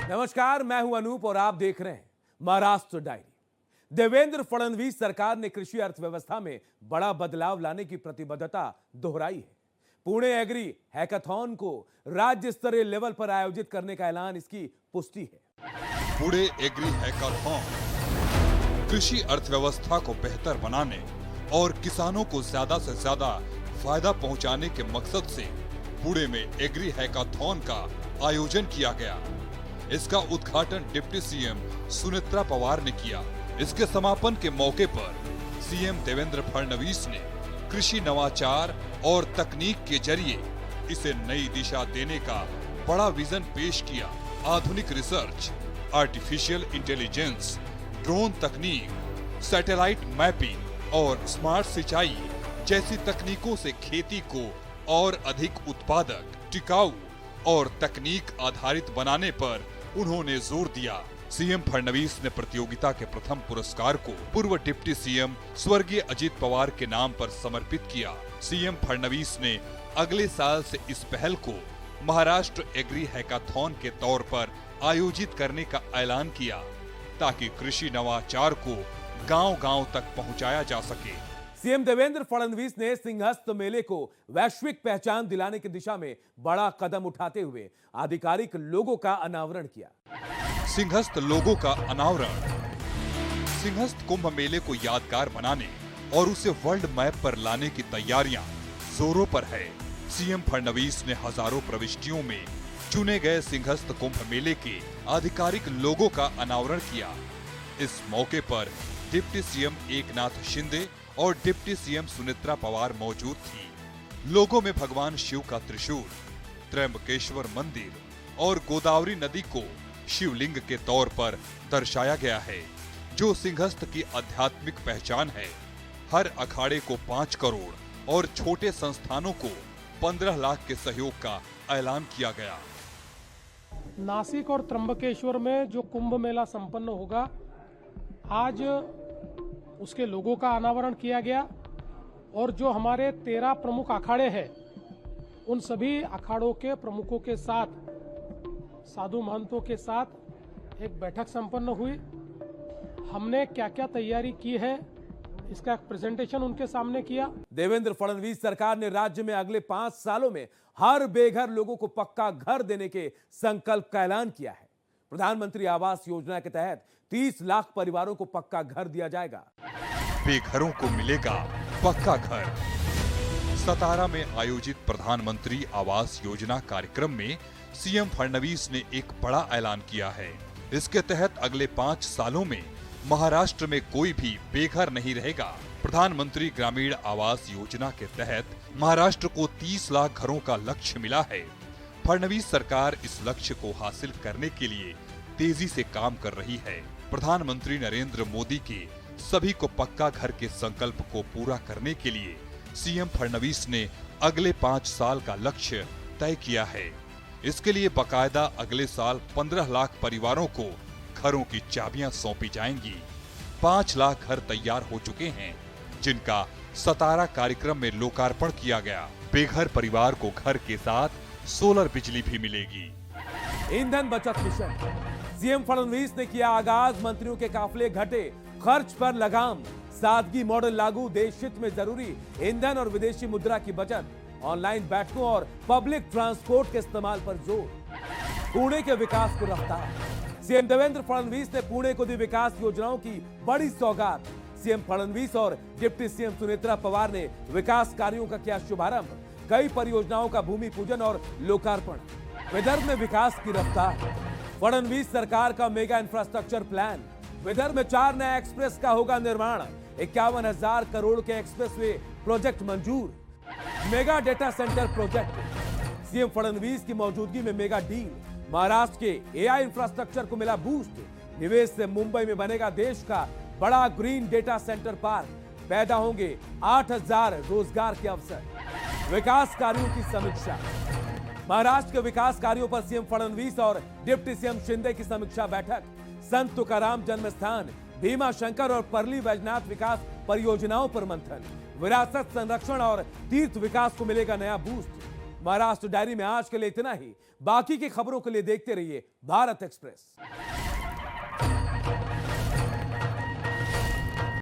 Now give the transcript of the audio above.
नमस्कार, मैं हूं अनूप और आप देख रहे हैं महाराष्ट्र डायरी। देवेंद्र फडणवीस सरकार ने कृषि अर्थव्यवस्था में बड़ा बदलाव लाने की प्रतिबद्धता दोहराई है। पुणे एग्री हैकाथॉन को राज्य स्तरीय लेवल पर आयोजित करने का ऐलान इसकी पुष्टि है। पुणे एग्री हैकाथॉन कृषि अर्थव्यवस्था को बेहतर बनाने और किसानों को ज्यादा से ज्यादा फायदा पहुंचाने के मकसद से पुणे में एग्री हैकाथॉन का आयोजन किया गया। इसका उद्घाटन डिप्टी सीएम सुनेत्रा पवार ने किया। इसके समापन के मौके पर सीएम देवेंद्र फडणवीस ने कृषि नवाचार और तकनीक के जरिए इसे नई दिशा देने का बड़ा विजन पेश किया। आधुनिक रिसर्च, आर्टिफिशियल इंटेलिजेंस, ड्रोन तकनीक, सैटेलाइट मैपिंग और स्मार्ट सिंचाई जैसी तकनीकों से खेती को और अधिक उत्पादक, टिकाऊ और तकनीक आधारित बनाने पर उन्होंने जोर दिया। सीएम फडणवीस ने प्रतियोगिता के प्रथम पुरस्कार को पूर्व डिप्टी सीएम स्वर्गीय अजित पवार के नाम पर समर्पित किया। सीएम फडणवीस ने अगले साल से इस पहल को महाराष्ट्र एग्री हैकाथॉन के तौर पर आयोजित करने का ऐलान किया, ताकि कृषि नवाचार को गांव-गांव तक पहुंचाया जा सके। सीएम देवेंद्र फडणवीस ने सिंहस्थ मेले को वैश्विक पहचान दिलाने की दिशा में बड़ा कदम उठाते हुए आधिकारिक लोगो का अनावरण किया। सिंहस्थ लोगो का अनावरण। सिंहस्थ कुंभ मेले को यादगार बनाने और उसे वर्ल्ड मैप पर लाने की तैयारियां जोरों पर है। सीएम फडणवीस ने हजारों प्रविष्टियों में चुने गए सिंहस्थ कुंभ मेले के आधिकारिक लोगो का अनावरण किया। इस मौके पर डिप्टी सीएम एकनाथ शिंदे और डिप्टी सीएम सुनेत्रा पवार मौजूद थी। लोगों में भगवान शिव का त्रिशूल, त्र्यंबकेश्वर मंदिर और गोदावरी नदी को शिवलिंग के तौर पर दर्शाया गया है, जो सिंहस्थ की आध्यात्मिक पहचान है। हर अखाड़े को 5 करोड़ और छोटे संस्थानों को 15 लाख के सहयोग का ऐलान किया गया। नासिक और त्र्यंबकेश्वर में जो कुंभ मेला संपन्न होगा, आज उसके लोगों का अनावरण किया गया और जो हमारे 13 प्रमुख अखाड़े हैं, उन सभी अखाड़ों के प्रमुखों के साथ, साधु महंतों के साथ एक बैठक संपन्न हुई। हमने क्या क्या तैयारी की है, इसका एक प्रेजेंटेशन उनके सामने किया। देवेंद्र फडणवीस सरकार ने राज्य में अगले 5 सालों में हर बेघर लोगों को पक्का घर देने के संकल्प का ऐलान किया है। प्रधानमंत्री आवास योजना के तहत 30 लाख परिवारों को पक्का घर दिया जाएगा। बेघरों को मिलेगा पक्का घर। सतारा में आयोजित प्रधानमंत्री आवास योजना कार्यक्रम में सीएम फडणवीस ने एक बड़ा ऐलान किया है। इसके तहत अगले 5 सालों में महाराष्ट्र में कोई भी बेघर नहीं रहेगा। प्रधानमंत्री ग्रामीण आवास योजना के तहत महाराष्ट्र को 30 लाख घरों का लक्ष्य मिला है। फडणवीस सरकार इस लक्ष्य को हासिल करने के लिए तेजी से काम कर रही है। प्रधानमंत्री नरेंद्र मोदी के सभी को पक्का घर के संकल्प को पूरा करने के लिए सीएम फडणवीस ने अगले 5 साल का लक्ष्य तय किया है। इसके लिए बकायदा अगले साल 15 लाख परिवारों को घरों की चाबियां सौंपी जाएंगी। 5 लाख घर तैयार हो चुके हैं, जिनका सतारा कार्यक्रम में लोकार्पण किया गया। बेघर परिवार को घर के साथ सोलर बिजली भी मिलेगी। ईंधन बचत मिशन। सीएम फडणवीस ने किया आगाज। मंत्रियों के काफिले घटे, खर्च पर लगाम। सादगी मॉडल लागू, देश हित में जरूरी ईंधन और विदेशी मुद्रा की बचत। ऑनलाइन बैठकों और पब्लिक ट्रांसपोर्ट के इस्तेमाल पर जोर। पुणे के विकास को रफ्तार। सीएम देवेंद्र फडणवीस ने पुणे को दी विकास योजनाओं की बड़ी सौगात। सीएम फडणवीस और डिप्टी सीएम सुनेत्रा पवार ने विकास कार्यों का किया शुभारंभ। कई परियोजनाओं का भूमि पूजन और लोकार्पण। विदर्भ में विकास की रफ्तार। फडणवीस सरकार का मेगा इंफ्रास्ट्रक्चर प्लान। विदर्भ में 4 नया एक्सप्रेस का होगा निर्माण। 51,000 करोड़ के एक्सप्रेसवे प्रोजेक्ट मंजूर। Mega data centre project. CM Fadnavis की मौजूदगी में मेगा डील। महाराष्ट्र के एआई इंफ्रास्ट्रक्चर को मिला बूस्ट। निवेश से मुंबई में बनेगा देश का बड़ा ग्रीन डेटा सेंटर पार्क। पैदा होंगे 8,000 रोजगार के अवसर। विकास कार्यों की समीक्षा। महाराष्ट्र के विकास कार्यों पर सीएम फडणवीस और डिप्टी सीएम शिंदे की समीक्षा बैठक। संत तुकाराम जन्म स्थान, भीमा शंकर और परली वैजनाथ विकास परियोजनाओं पर मंथन। विरासत संरक्षण और तीर्थ विकास को मिलेगा नया बूस्ट। महाराष्ट्र डायरी में आज के लिए इतना ही। बाकी की खबरों के लिए देखते रहिए भारत एक्सप्रेस।